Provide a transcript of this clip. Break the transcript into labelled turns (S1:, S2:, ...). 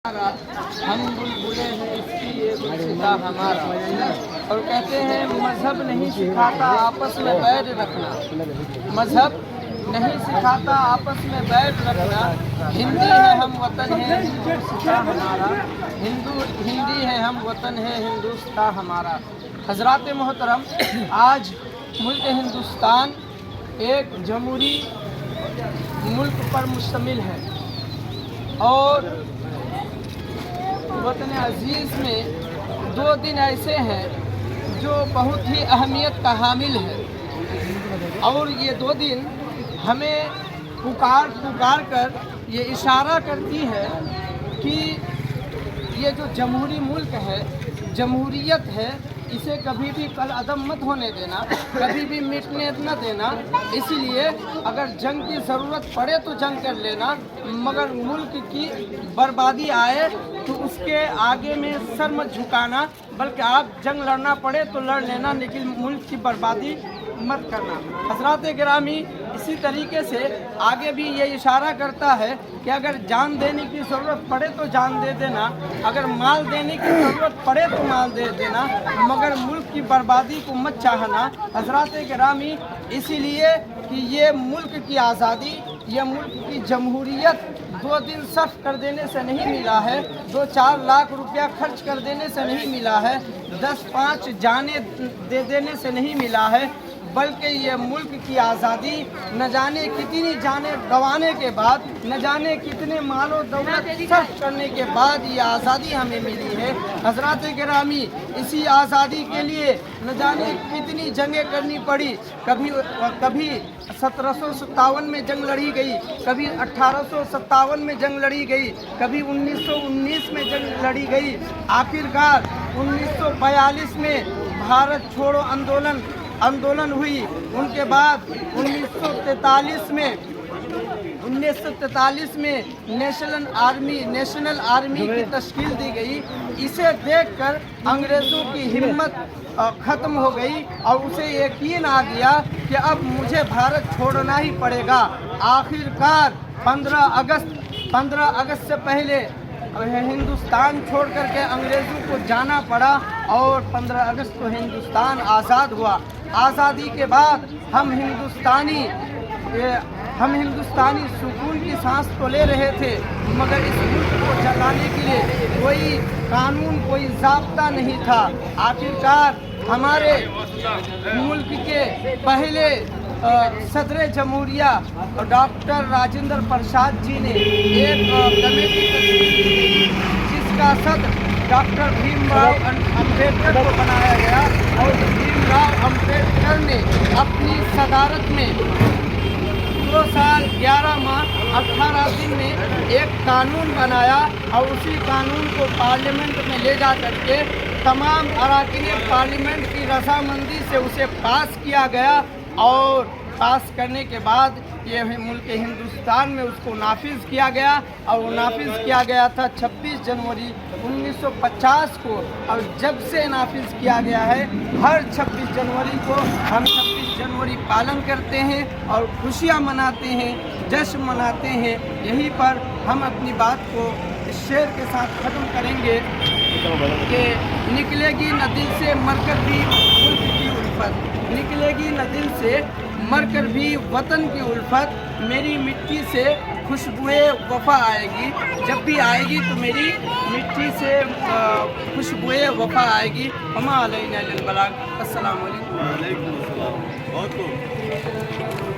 S1: ہم بلبلے ہیں اس کی یہ گلستہ ہمارا، اور کہتے ہیں مذہب نہیں سکھاتا آپس میں بیر رکھنا، مذہب نہیں سکھاتا آپس میں بیر رکھنا، ہندی ہے ہم وطن ہے ہندوستان ہمارا، ہندی ہے ہم وطن ہے ہندوستان ہمارا۔ حضرات محترم، آج ملک ہندوستان ایک جمہوری ملک پر مشتمل ہے، اور وطن عزیز میں دو دن ایسے ہیں جو بہت ہی اہمیت کا حامل ہے، اور یہ دو دن ہمیں پکار کر یہ اشارہ کرتی ہے کہ یہ جو جمہوری ملک ہے، جمہوریت ہے، اسے کبھی بھی کل عدم مت ہونے دینا، کبھی بھی مٹنے نہ دینا۔ اسی لیے اگر جنگ کی ضرورت پڑے تو جنگ کر لینا، مگر ملک کی بربادی آئے تو اس کے آگے میں سر مت جھکانا، بلکہ آپ جنگ لڑنا پڑے تو لڑ لینا، لیکن ملک کی بربادی مت کرنا۔ حضرات گرامی، اسی طریقے سے آگے بھی یہ اشارہ کرتا ہے کہ اگر جان دینے کی ضرورت پڑے تو جان دے دینا، اگر مال دینے کی ضرورت پڑے تو مال دے دینا، مگر ملک کی بربادی کو مت چاہنا۔ حضرات گرامی، اسی لیے کہ یہ ملک کی آزادی، یہ ملک کی جمہوریت دو دن صرف کر دینے سے نہیں ملا ہے، 2-4 لاکھ روپیہ خرچ کر دینے سے نہیں ملا ہے، 10-5 جانیں دے دینے سے نہیں ملا ہے، بلکہ یہ ملک کی آزادی نہ جانے کتنی جانیں گنوانے کے بعد، نہ جانے کتنے مال و دولت صرف کرنے کے بعد یہ آزادی ہمیں ملی ہے۔ حضرات گرامی، اسی آزادی کے لیے نہ جانے کتنی جنگیں کرنی پڑی، کبھی 1757 میں جنگ لڑی گئی، کبھی 1857 میں جنگ لڑی گئی، کبھی 1919 میں جنگ لڑی گئی، آخرکار 1942 میں بھارت چھوڑو آندولن ہوئی، ان کے بعد 1943 میں نیشنل آرمی کی تشکیل دی گئی۔ اسے دیکھ کر انگریزوں کی ہمت ختم ہو گئی، اور اسے یقین آ گیا کہ اب مجھے بھارت چھوڑنا ہی پڑے گا۔ آخرکار 15 اگست سے پہلے ہندوستان چھوڑ کر کے انگریزوں کو جانا پڑا، اور 15 اگست کو ہندوستان آزاد ہوا۔ آزادی کے بعد ہم ہندوستانی سکون کی سانس تو لے رہے تھے، مگر اس ملک کو چلانے کے لیے کوئی قانون، کوئی ضابطہ نہیں تھا۔ آخرکار ہمارے ملک کے پہلے صدر جمہوریہ ڈاکٹر راجندر پرساد جی نے ایک کمیٹی تشکیل کی، جس کا صدر ڈاکٹر بھیم راؤ امبیڈکر کو بنایا گیا، اور بھیم راؤ امبیڈکر نے اپنی صدارت میں 2 سال 11 ماہ 18 دن میں ایک قانون بنایا، اور اسی قانون کو پارلیمنٹ میں لے جا کر کے تمام اراکین پارلیمنٹ کی رضامندی سے اسے پاس کیا گیا، اور پاس کرنے کے بعد یہ ملک ہندوستان میں اس کو نافذ کیا گیا، اور وہ نافذ کیا گیا تھا 26 جنوری 1950 کو، اور جب سے نافذ کیا گیا ہے ہر 26 جنوری کو ہم 26 جنوری پالن کرتے ہیں اور خوشیاں مناتے ہیں، جشن مناتے ہیں۔ یہیں پر ہم اپنی بات کو اس شعر کے ساتھ ختم کریں گے کہ نکلے گی نہ دل سے مر کر بھی ملک کی الفت، نکلے گی نہ دل سے مر کر بھی وطن کی الفت، میری مٹی سے خوشبوئے وفا آئے گی، جب بھی آئے گی تو میری مٹی سے خوشبوئے وفا آئے گی۔ وما علینا الا البلاغ۔ السلام علیکم۔
S2: وعلیکم السلام۔ بہت خوب۔